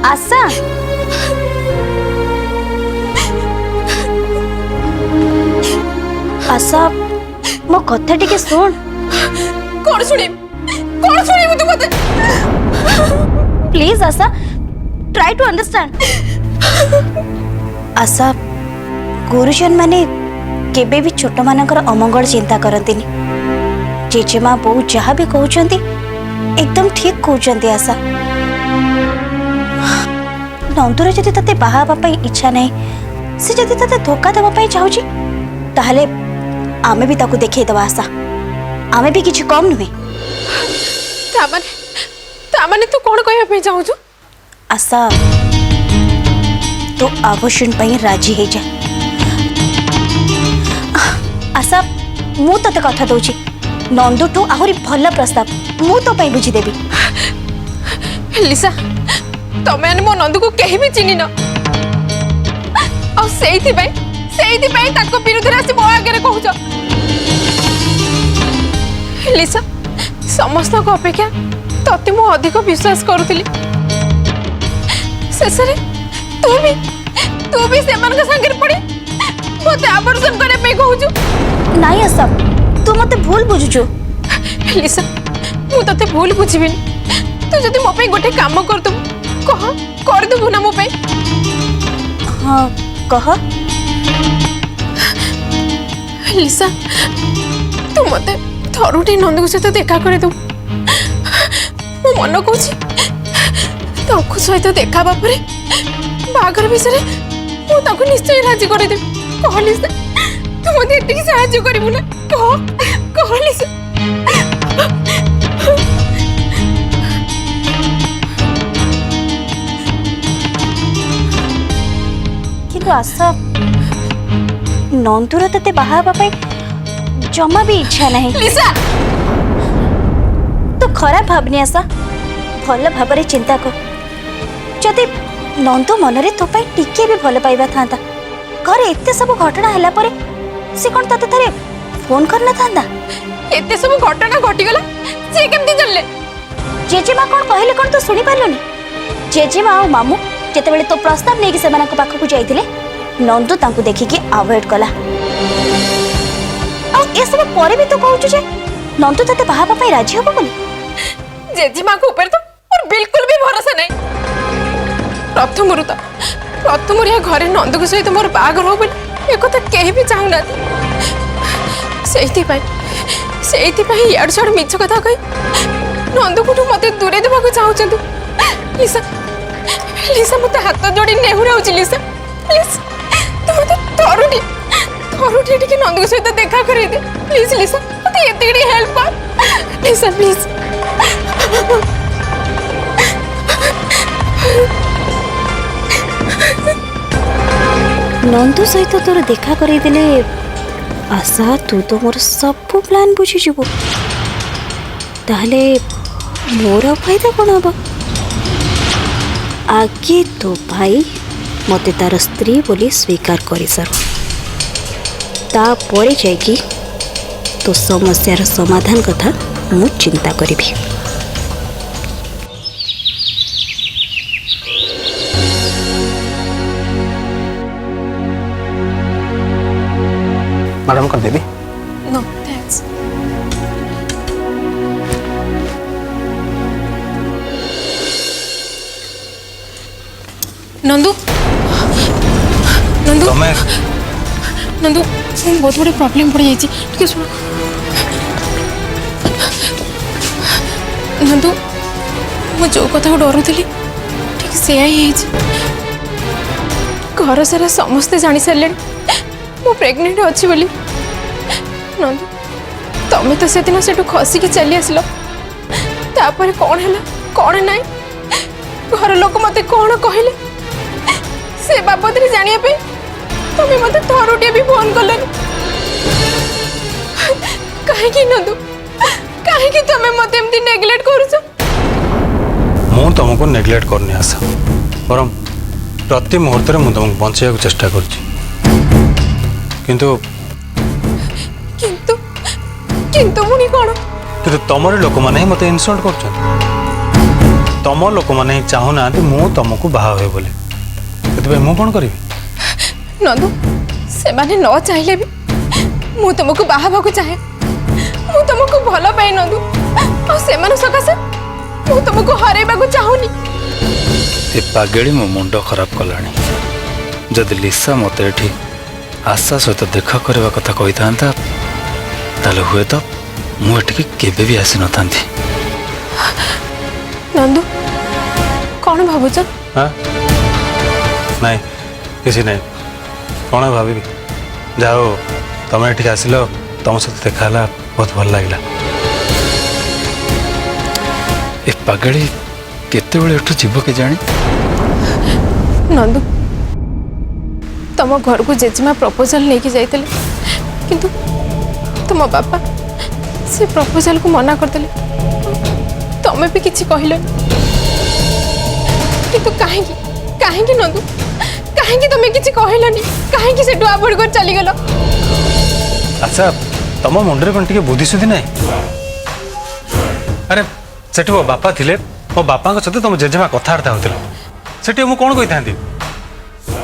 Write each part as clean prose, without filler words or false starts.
आशा आशा मो कथा टिके सुन। कौन सुनी तू कथा? Please Asha try to understand. Asha गुरुजन माने केबे भी छोट मानकर अमंगल चिंता करंतिनी। जेजेमा बो जहाँ भी कहउचंती एकदम ठीक कहउचंती। आशा नंदुर जदि तते बाहा हवा पई इच्छा नहीं, से जदि तते धोखा देवा पई चाहूची ताहले आमे भी ताकू देखै दवा। आशा आमे भी किछि कम नुहे। तामाने तू कोन कहया पई चाहूछु? आशा तो आभूषण पई राजी हे जा। आशा मु तते कथा दउची नंदु टू आहुरी भल प्रस्ताव मु तो पई बुझी देबी। लिसा तमे मो नंदु को कहीं भी चिन्ह न और सेइथि पई ताको विरुद्ध रासी मो आगे कहूछ। लिसा समस्त को अपेक्षा तते मो अधिक विश्वास करूतिली। शेषरे तू भी सेमान के संगे पड़ी मते आवर्जन करे पे कहूछु। नहीं आशा तू मते भूल बुझुछु। लिसा मु तते भूल बुझिबिनी। तू जदि मो पे गोटे काम कर दू कह कर दबु ना मो पे? हाँ कह। लिसा तू मते थरुटी नंदू सहित देखा करे दू। मो मन कहूछि ताकू सहित देखा बापरे बागर विषय मु ताकू निश्चय राजी करे दे। कह लिसा तू मते एतिकी सहाय्य करिबु ना? कह लिसा। किंतु आशा नंदुर तते बाहा हवा पई जमा भी इच्छा नहीं। लिसा तो खराब भावनी आशा भल भाबरे चिंता कर। जदि नंदु मनरे तो पई टिके भी भल पाइबा थांता घर एते सब घटना हला परे से कोन तते थरे फोन करना थांता? एते सब घटना घटी गला से केमती चलले? जेजेमा कोन कहले कोन तो सुनी पारलोनी? जेजेमा आ मामू जेतेबेले तो प्रस्ताव नेकी सेमानक पाखकु जाइथिले नंदु तांकु देखिकी अवॉइड कला। आ ए सब परे भी तो कहउछु जे नंदु तते बाहा पई राजी होबो बोली। जेजीमा को ऊपर तो और बिल्कुल भी भरोसा नहीं। प्रथम घरे नंदू के सहित मोर बागर हो बोली एक कहीं भी चाहू ना। से यार छड़ मिछ कथा कही नंदू को मत दूरे देवा चाहूँ। लिसा लिसा मत हाथ जोड़ी नेहुरा। लिसा प्लीज तू मत थरुटी टिके नंदू सहित देखा करे दे प्लीज। लिसा मत एतिकड़ी हेल्प कर लिसा प्लीज। नंदू सहित तोर देखा करे देले आशा तू तो मोर सब प्लान बुझी जीवो। ताहले मोर फायदा कौन हम? आगे तो भाई मते तार स्त्री बोली स्वीकार कर सार तापर जाइकी तो समस्यार समाधान कथा मु चिंता करी। मैडम कर देवी? No thanks. नंदू नंदू नंदू बहुत बड़े प्रॉब्लम पड़ जाइए ठीक सुन। नंदू मु जो कथा डरुली ठीक से ही घर सारा समस्ते जानी सारे मु प्रेग्नेंट अच्छी बोली। नंदू तमें तो से दिन से खसिकी चली आसल तापर कौन है कौन ना घर लोक मत कौन कहले से बाबद जानिया पे तुम्हें मत थरुटे भी फोन कलनि कहीं नंदू कहीं तुम्हें मत एमती नेग्लेक्ट करूछ? मु तुमको नेग्लेक्ट करनी आशा बरम प्रति मुहूर्त में मुझे तुमको बचाइक चेष्टा करुच्ची किंतु किंतु किंतु मुनी कौन किंतु तुमरी लोक मैंने मत इनसल्ट कर तुम लोक मैंने चाहूना मु तुमको बाहा हुए बोली से मु कौन करी नंदू से माने न चाहिए भी मु तुमको बाहाबा चाहे मु तुमको भल पाए नंदू और से मानु सकासे मु तुमको हरेबा को चाहूनी। ए पागेड़ी मो मुंड खराब कलानी जदि लिसा मत एठी आशा सहित देखा करवा कथा कही था ताले हुए तो मु एठी केबे भी आसी न थांती। नंदू कौन भावुच? हाँ नहीं किसी नहीं कौन भावी जाओ तुम ये आसिल तुम सहित देखा बहुत भल लगे। ए पागेड़ी केते बेले एठू जीव के जानी? नंदू तुम घर को जेजेमा प्रपोजल लेके जाइते किंतु तुम बापा से प्रपोजल को मना करदेले तमें भी किसी कहल किंतु कहीं कहीं नंदू कहीं तुम्हें किसी कहलनी कहीं से आबड़ कर चलीगल? अच्छा तुम मुंडे कौन टे बुद्धि सुधी ना अरे सेठी मो बापा थिले मो बापा सहित तुम जेजेमा कथबार्ता होता सेठी मु कौन कही था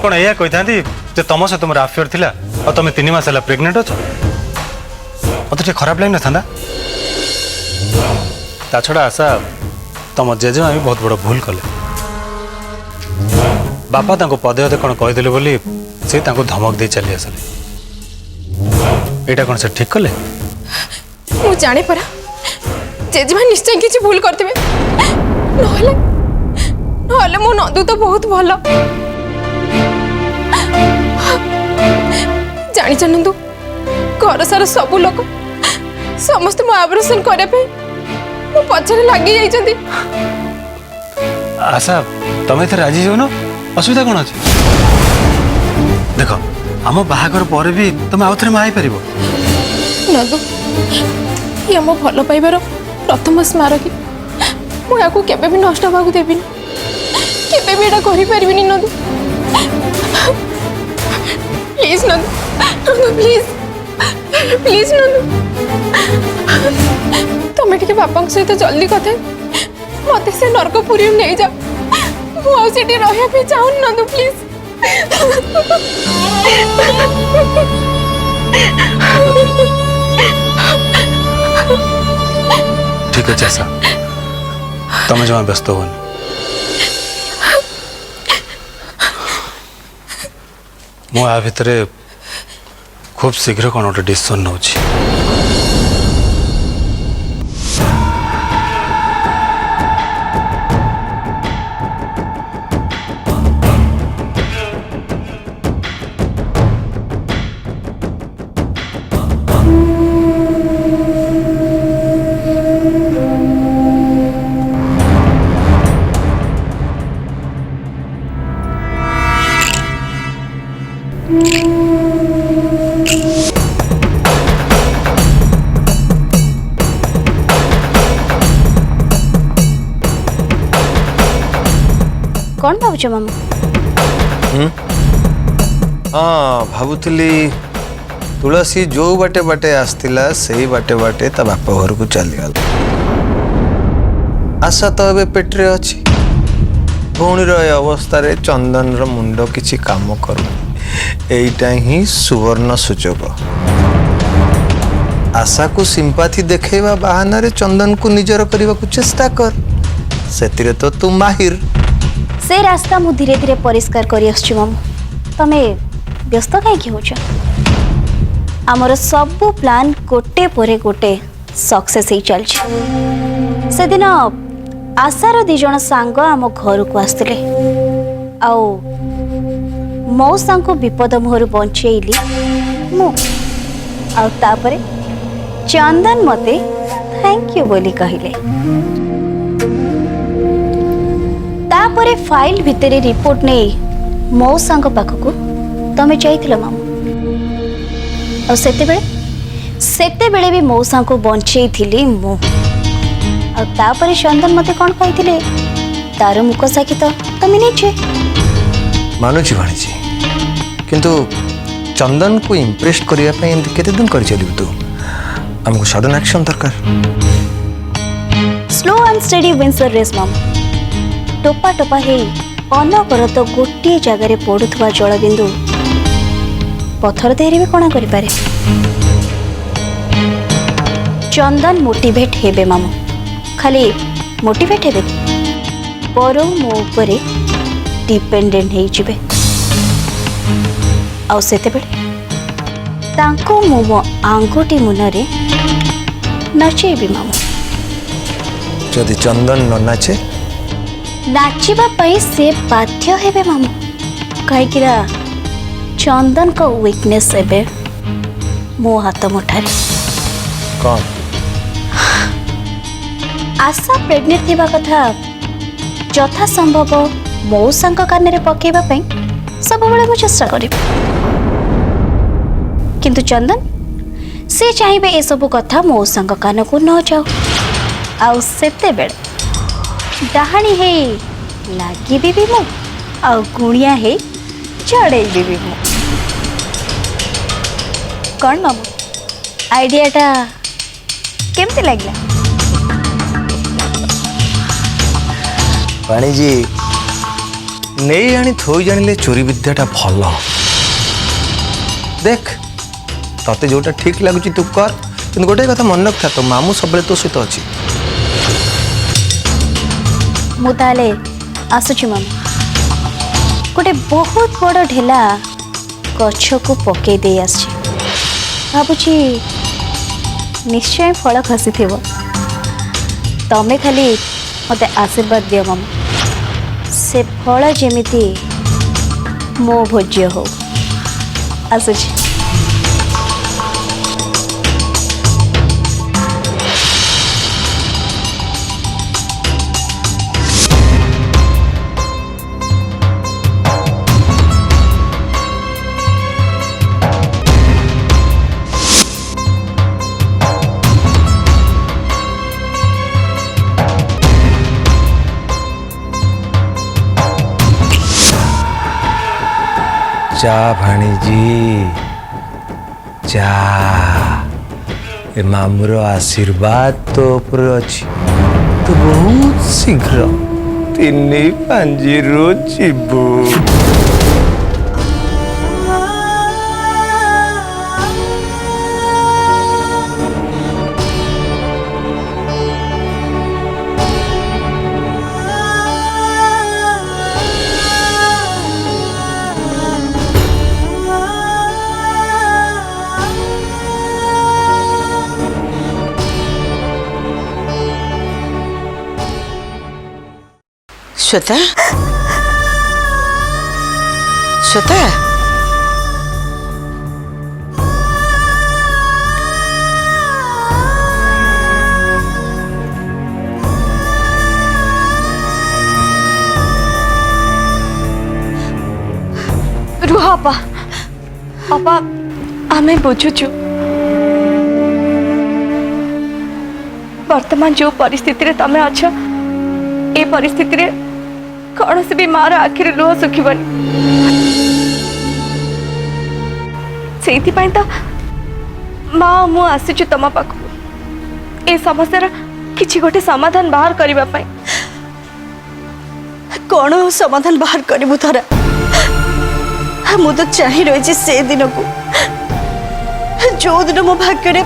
कौन या कही था तुम सहित मोर अफेयर थिला और तुम 3 मास है प्रेग्नेंट अच्छ मत टे खराब लगे ना ता छड़ा आशा तुम जेजेमा भी बहुत बड़ भूल कले बापा पदे पदे कौन कहीदेले बोली से धमक दे चली आसले यहाँ कौन से ठीक कले? मु जाने परा जेजेमा निश्चय किसी भूल करते नहले नहले मो नंदू तो बहुत भल जानी नंदू घर सारा सब लोग समस्त मो ऑपरेशन करने मो पछरे लगी जाइछंती। आशा तुम एथे राजी हो न असुविधा कौन अच्छे देख आम बाहागर पर भी तुम आउ थे माई पार नंदू ये मो भल पाइबार प्रथम स्मारकी मुझे केबे भी नष्ट होगा देविनी केबे भी एटा करि परिबिनी Nandu please Nandu Nandu please please Nandu तुम टे बापा सहित जल्दी कथे मत से नरकपुरी नहीं जा मुझे रहा चाहूनी नंदू प्लीज। ठीक है आशा तुम जमा व्यस्त हो मुझे भितर खूब शीघ्र कौन गोटे डिसीजन नौ कौन भावुच मामू? हाँ भावुली तुलसी जो बाटे बाटे आसला से बाटे बाटे ता बापा घर को चलीगल आशा तो ए पेट्रे अच्छी भौणीर अवस्था चंदन मुंड किसी काम कर एटा ही सुवर्ण सूचक आशा को सिंपाथी देखा बहाना रे चंदन को निजर करने को चेष्टा कर से तो तू माहिर से रास्ता मु धीरे धीरे परिष्कार करी आछी मामू तमे व्यस्त कहीं हो आमर सब प्लान गोटे परे गोटे सक्सेस ही चल से दिन आशार 2 जण सांग आम घर को आसते आओ मौसा को विपद मुहर बंचेली मु आउे चंदन मते थैंक यू बोली कहले तापरे फाइल भितरे रिपोर्ट नहीं मौसा पाखक तमें जाइथिल मामू और सेते बेले भी मौसा को बंचई थिली मु और तापरे चंदन मते कौन कही तार मुख साखी तो तमें नीचे मानुची भाणीजी किंतु चंदन को इम्प्रेस करने केते दिन कर चलू तू हमको सडन एक्शन दरकार slow and steady wins the race मामू टोपा टोपा हेई अनबरत गोटे जगार पड़ुवा जलबिंदु पथर देहरे भी कणा करें। चंदन मोटिवेट हेबे मामू, खाली मोटिवेट हेबे पर मो उपरे डिपेंडेंट हो जिबे। आउ सेते बेले तांको मो मो आंगुठी मुनरे नचेबी मामू। जदि चंदन न नाचे नाचिबा पई से बाध्य हेबे मामू, कहीं चंदन को वीकनेस हेबे मो हाथ मुठारे। कौन? आशा प्रेग्नेंट थिबा कथा यथा संभव मौसा कान में पकेबा पई सब बड़े मु चेष्टा करी, किंतु चंदन से चाहिए ए सब कथा मौसा कान को न जाओ। आउ सेते बेले डाहाणी हे लागी भी मु आउ गुणिया हे चढ़े भी मु। कौन मामू आइडियाटा केमती लगला? पाणीजी नहीं आनी थोई जानिले चोरी विद्याटा भल। देख तते जोटा ठीक लगुच तू कर, किंतु गोटे कथा मन रखा तो मामू सब तो सहित अच्छी। मु ताले आसुची मामू, गोटे बहुत बड़ ढेला गछ को पकई दे आसी, भाबुची निश्चय फल खसी थिबो। तमे खाली मते आशीर्वाद दियो मामू, से फल जेमिति मो भोज्य हो। आसुची। जा भाणीजी जा, ए मामूर आशीर्वाद तो ऊपर अच्छी, तो बहुत शीघ्र 3-5 जीवु। श्वेता, श्वेता, रुह अपा, अपा आमे बुझुचु वर्तमान जो परिस्थिति रे तमे अछ, ए परिस्थिति रे कौन से भी मार आखिर लुह सुखिबनी। सेति पई तो माँ मु आसीचु तम पाख ए समस्या किछि गोटे समाधान बाहर करबा पई। कौन समाधान बाहर करू थरा? मु तो चाही रही से दिन को जो दिन मो भाग्य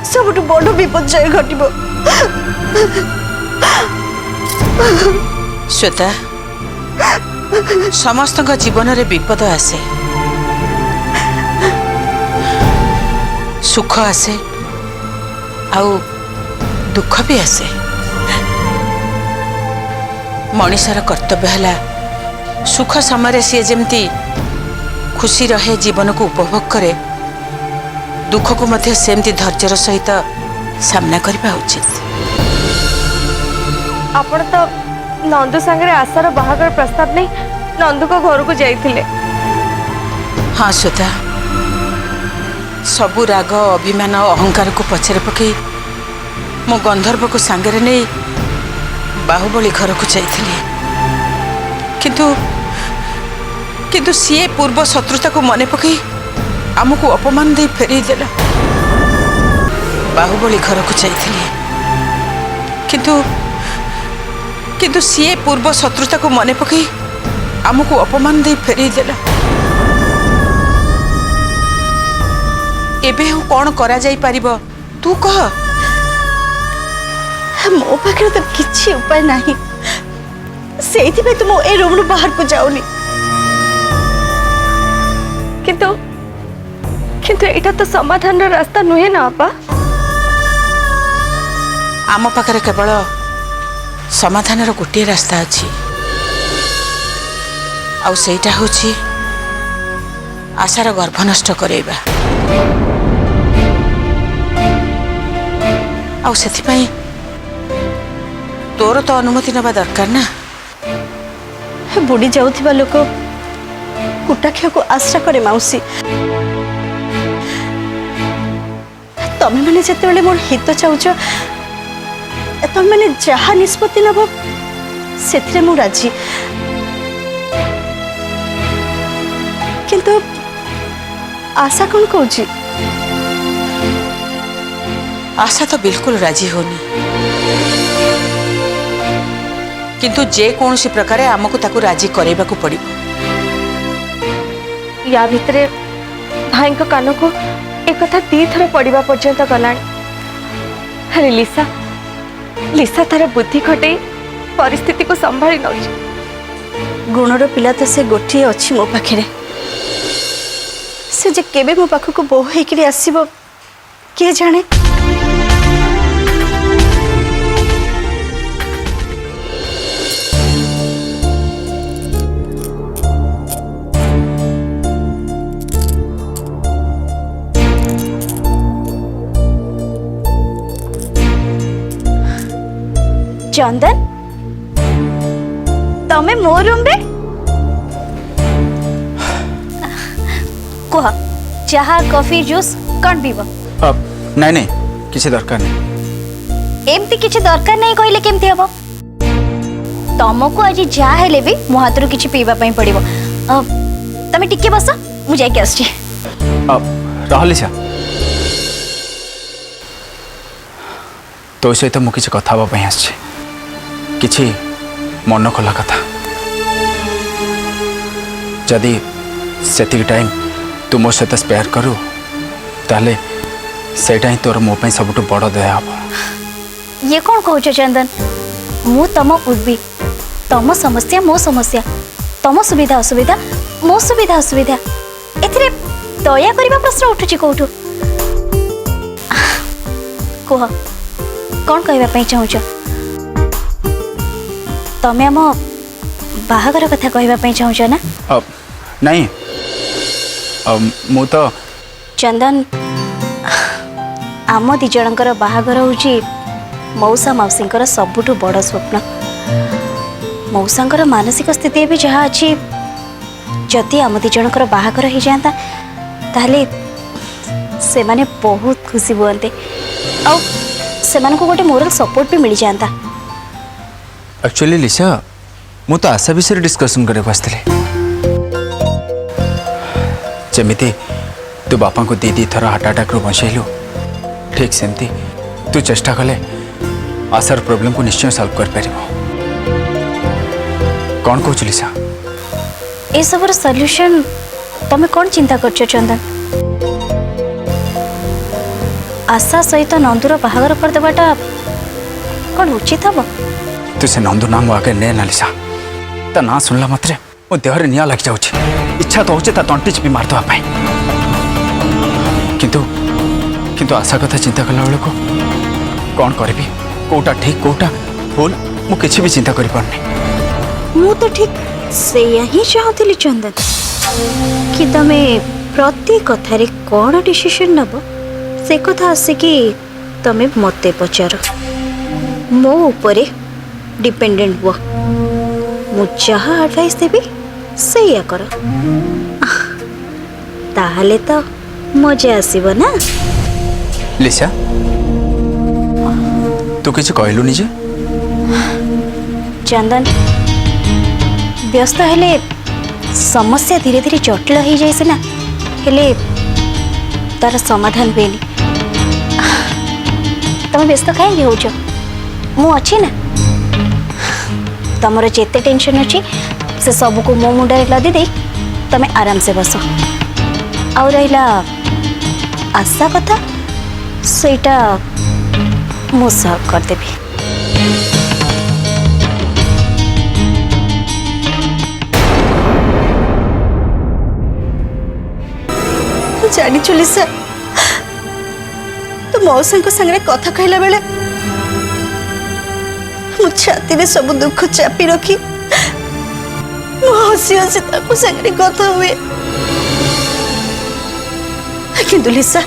सब बड़ विपर्य घटब। श्वेता, समस्त जीवन रे विपद आसे, सुख आसे, आउ दुख भी आसे। मनीषर कर्तव्य है सुख समय सी जमती खुशी रहे, जीवन को उपभोग करे, दुख को मध्य सेमती धैर्यर सहित सामना करबा उचित। आपण तो नंदू सांगरे आशार बाहागर प्रस्ताव नहीं नंदू को घर को जाइथिले। हाँ श्वेता, सबू राग अभिमान अहंकार को पछरे पकई मो गंधर्व को सांगरे नहीं बाहुबली घर को जाइथिले, किंतु किंतु सीए पूर्व शत्रुता को मने पकई आमको अपमान दे फेरी देला। बाहुबली घर को जाइथिले, किंतु किंतु सी पूर्व शत्रुता को मन पकई आमको अपमान दे फेरी देला। एबे हूँ कौन करा जाई पारिबो तू कह। मो पाखे तो किसी उपाय नहीं से तुम ए रूम रु बाहर को जाऊनी किंतु किंतु एटा तो समाधान रास्ता नुहे ना अपा। आम पाखे केवल समाधान गोटे रास्ता अच्छी आउ सेटा होची आशार गर्भ नष्ट करेबा। आउ सेथिपाई तोर तो अनुमति नबा दरकार ना। बुड़ी जाउथिबा लोक कुटाख्य को आश्रा करे मौसी। तमे माने जेतेबेले मोर हित चाउछ तमे माने जहा निष्पत्ति नब सेथिरे मु राजी। किंतु आशा कौन कहूची? आशा तो बिल्कुल राजी होनी किंतु जे कौन सी प्रकार आमको ताकू राजी करेबा को पड़िबो। या भितरे भाई कान को एक कथा 3 थर पड़ा पर्यंत गला। अरे लिसा लिसा तार बुद्धि खटे परिस्थिति को संभाली नौ। गुणर पिला तो से गोटे अच्छी मो पाखे से जे केबे मो पाखक बोह होकर आसब किए जाने। चंदन तमे मो रूम रे कह चाहा कॉफी जूस कौन पीब? नहीं नहीं किसी दरकार नहीं। एमती किसी दरकार नहीं कहले केमती हम? तुमको आज जहाँ हेले भी मो हाथ किसी पीवा पड़ो। तमे टिके बस मु जाके आसछि। रहलिसा तो सहित मु किसी कथा हाँपी आसछि किछि मन खोला कथा। जदि सेतिक टाइम तू मो सहित स्पेयर करू ताले सेटा ही तोर मो पई सबटु बड़ दया हबो। ये कौन कहूच चंदन? मु तम उर्बी तम समस्या मो समस्या तम सुविधा असुविधा मो सुविधा असुविधा एथिरे दया करबा प्रश्न उठुची कोठु? कह कौन कहबा पई चाहुच? तमे आम बाहागर कथा कहबा पई चाहुच ना? नहीं मु तो चंदन आम दिज बाहागर हूँ मौसा मौसी सबुठु बड़ स्वप्न। मौसा मानसिक स्थिति भी जहाँ अच्छी जदि आम दिज बाहागर हो जाता ताहले से माने बहुत खुशी बुआते आ गोटे मोरल सपोर्ट भी मिल जाता। एक्चुअली लिसा मु तो आशा विषय डिस्कशन करने आसती जमीती तू बापा को दी थर हार्ट अटैक रू बचेलु ठीक सेमती तू चेष्टा कले आशार प्रॉब्लम को निश्चय सॉल्व कर पार। कौन कहू लिसा ए सबर सॉल्यूशन तमे कौन चिंता करछ चंदन? आशा सहित नंदुर बाहागर कर देबाटा कौन उचित हम? तू से नंदू नाम आगे ने ना लिसा ता ना सुनला मात्रे मो देहरे निया लग जाउछि। इच्छा तो होचे ता तंटी चिपी मार दवा पाई किंतु किंतु आशा कथा चिंता कला बेले को कौन करबी कोटा ठीक कोटा भूल मु किछि भी चिंता करि पारनी। मु तो ठीक से ही चाहूली चंदन कि तमे प्रति कथारे कौन डिसीजन नब से कथा आसिकी तमे मते पचार मो उपरे डिपेंडेंट हुआ मु जहाँ एडवाइस देबी सैया कर ताहले तो मजा आसीबो ना। लिसा तू किछि कहलु निजे? चंदन व्यस्त हेले समस्या धीरे धीरे जटिल हो जाए सिना हेले तार समाधान हुए। तुम व्यस्त कहीं हो मु अच्छी ना तमर जेते टेंशन अच्छी से सब को मो मुंडे लदी दे तमे आराम से बस आ रहा आशा कथा सेटा मु सॉल्व कर देबी। जानिचु लिसा तो मौसा संगे कथा कहला बेले मो छाती में सब दुख चापी रखी मो हसी हसी ताको संगे कथा हुए किंतु लिसा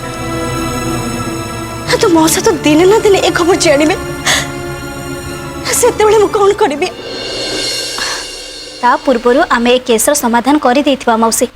तो मौसा तो दिने ना दिने ए खबर जानिबे सेते बेले मु कोन करबी ता पूर्वरु आमे ए केसर समाधान करि देथिबा मौसी।